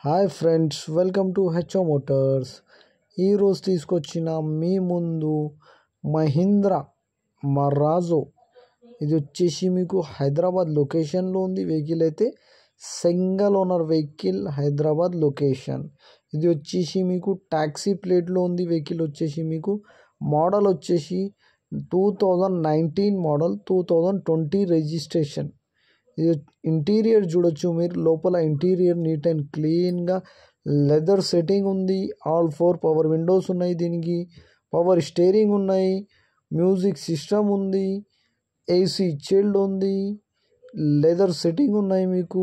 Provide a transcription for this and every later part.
Hi friends, welcome to HO Motors. ఈరోజు తీసుకొచ్చిన మీ ముందు మహీంద్రా మరాజో. ఇది వచ్చేసి మీకు హైదరాబాద్ లొకేషన్లో ఉంది. వెహికల్ అయితే single owner vehicle, Hyderabad location. ఇది వచ్చేసి మీకు ట్యాక్సీ ప్లేట్లో ఉంది. వెహికల్ వచ్చేసి మీకు మోడల్ వచ్చేసి 2019 మోడల్, 2020 రిజిస్ట్రేషన్. ఇది ఇంటీరియర్ చూడొచ్చు మీరు. లోపల ఇంటీరియర్ నీట్ అండ్ క్లీన్గా లెదర్ సెట్టింగ్ ఉంది. ఆల్ 4 పవర్ విండోస్ ఉన్నాయి. దీనికి పవర్ స్టీరింగ్ ఉన్నాయి. మ్యూజిక్ సిస్టమ్ ఉంది. ఏసీ చిల్డ్ ఉంది. లెదర్ సెట్టింగ్ ఉన్నాయి. మీకు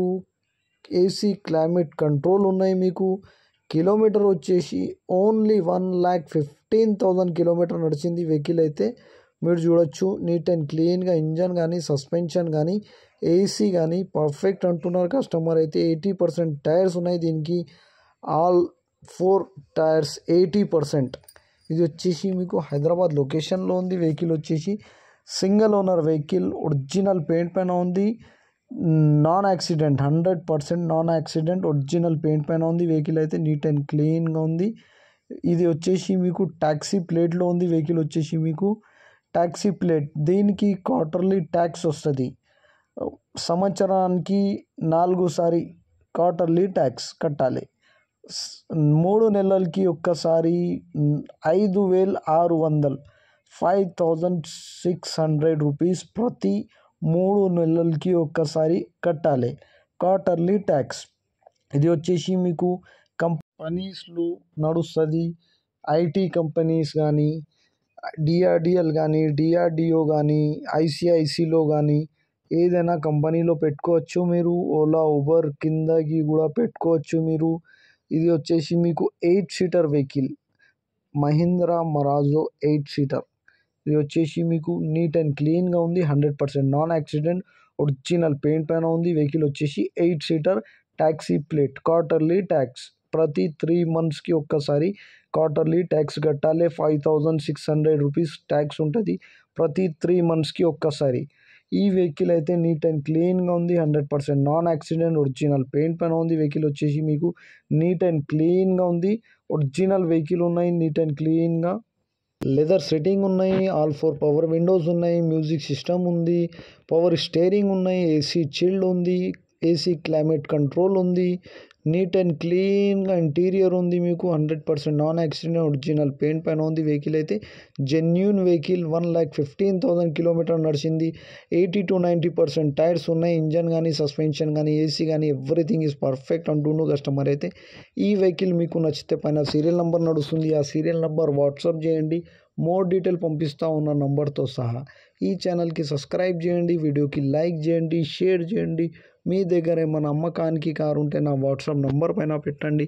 ఏసీ క్లైమేట్ కంట్రోల్ ఉన్నాయి. మీకు కిలోమీటర్ వచ్చేసి ఓన్లీ 1,15,000 కిలోమీటర్ నడిచింది. వెహికల్ అయితే మీరు చూడొచ్చు. నీట్ అండ్ క్లీన్గా ఇంజన్ కానీ, సస్పెన్షన్ కానీ, ఏసీ కానీ పర్ఫెక్ట్ అంటున్నారు కస్టమర్ అయితే. 80% టైర్స్ ఉన్నాయి దీనికి. All 4 tyres 80%. ఇది వచ్చేసి మీకు హైదరాబాద్ లొకేషన్లో ఉంది. వెహికల్ వచ్చేసి single owner vehicle, original paint పైన ఉంది. Non accident, 100% non accident, original paint పైన ఉంది. వెహికల్ అయితే నీట్ అండ్ క్లీన్గా ఉంది. ఇది వచ్చేసి మీకు ట్యాక్సీ ప్లేట్లో ఉంది. వెహికల్ వచ్చేసి మీకు ట్యాక్సీ ప్లేట్. దీనికి క్వార్టర్లీ ట్యాక్స్ వస్తుంది. సంవత్సరానికి 4 సారి క్వార్టర్లీ ట్యాక్స్ కట్టాలి. 3 నెలలకి ఒక్కసారి 5,600 5,600 రూపీస్ ప్రతి 3 నెలలకి ఒక్కసారి కట్టాలి క్వార్టర్లీ ట్యాక్స్. ఇది వచ్చేసి మీకు కంపెనీస్లో నడుస్తుంది. ఐటీ కంపెనీస్ కానీ, డిఆర్డిఎల్ కానీ, డిఆర్డిఓ కానీ, ఐసిఐసిలో కానీ ఏదైనా కంపెనీలో పెట్టుకోవచ్చు మీరు. ఓలా, ఉబర్ కిందకి కూడా పెట్టుకోవచ్చు మీరు. ఇది వచ్చేసి మీకు 8 seater vehicle, Mahindra Marazzo 8 seater. ఇది వచ్చేసి మీకు నీట్ అండ్ క్లీన్గా ఉంది. 100% నాన్ యాక్సిడెంట్, ఒరిజినల్ పెయింట్ పైన ఉంది. వెహికల్ వచ్చేసి 8 seater, taxi plate. Quarterly tax ప్రతి 3 మంత్స్కి ఒక్కసారి క్వార్టర్లీ ట్యాక్స్ కట్టాలి. 5,600 రూపీస్ ట్యాక్స్ ఉంటుంది ప్రతి 3 మంత్స్కి ఒక్కసారి. ఈ వెహికల్ అయితే నీట్ అండ్ క్లీన్గా ఉంది. 100% నాన్ యాక్సిడెంట్, ఒరిజినల్ పెయింట్ పైన ఉంది. వెహికల్ వచ్చేసి మీకు నీట్ అండ్ క్లీన్గా ఉంది. ఒరిజినల్ వెహికల్ ఉన్నాయి. నీట్ అండ్ క్లీన్గా లెదర్ సెట్టింగ్ ఉన్నాయి. ఆల్ 4 పవర్ విండోస్ ఉన్నాయి. మ్యూజిక్ సిస్టమ్ ఉంది. పవర్ స్టీరింగ్ ఉన్నాయి. ఏసీ చిల్డ్ ఉంది. ఏసీ క్లైమేట్ కంట్రోల్ ఉంది. నీట్ అండ్ క్లీన్గా ఇంటీరియర్ ఉంది. మీకు 100% నాన్ యాక్సిడెంట్, ఒరిజినల్ పెయింట్ పైన ఉంది. వెహికల్ అయితే జెన్యూన్ వెహికల్. 1,15,000 కిలోమీటర్ నడిచింది. 80 to 90% టైర్స్ ఉన్నాయి. ఇంజన్ కానీ, సస్పెన్షన్ కానీ, ఏసీ కానీ ఎవ్రీథింగ్ ఈజ్ పర్ఫెక్ట్ అంటుండు కస్టమర్ అయితే. ఈ వెహికల్ మీకు నచ్చితే పైన సీరియల్ నెంబర్ నడుస్తుంది. ఆ సీరియల్ నెంబర్ వాట్సాప్ చేయండి. మోర్ డీటెయిల్ పంపిస్తూ ఉన్న నంబర్తో సహా. ఈ ఛానల్కి సబ్స్క్రైబ్ చేయండి. వీడియోకి లైక్ చేయండి, షేర్ చేయండి. మీ దగ్గర ఏమైనా అమ్మకానికి కారు ఉంటే నా వాట్సాప్ నంబర్ పైన పెట్టండి.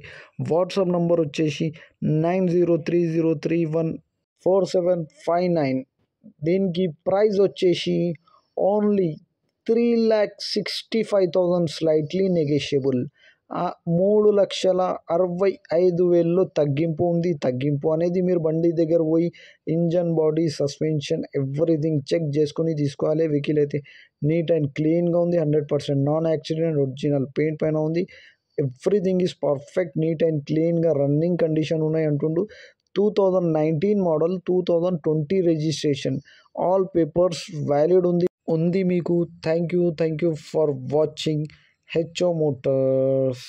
వాట్సాప్ నంబర్ వచ్చేసి 9030314759. దీనికి ప్రైస్ వచ్చేసి ఓన్లీ 3,65,000, స్లైట్లీ నెగోషియబుల్. 3,65,000లో తగ్గింపు ఉంది. తగ్గింపు అనేది మీరు బండి దగ్గర పోయి engine, body, suspension everything check చేసుకొని తీసుకోవాలి. వెహికల్ అయితే నీట్ అండ్ క్లీన్గా ఉంది. 100% నాన్ యాక్సిడెంట్, ఒరిజినల్ పెయింట్ పైన ఉంది. Everything is perfect, neat and క్లీన్గా రన్నింగ్ కండిషన్ ఉన్నాయి అంటుండు. 2019 model, 2020 registration. All papers valid ఉంది మీకు. Thank you for watching HO Motors.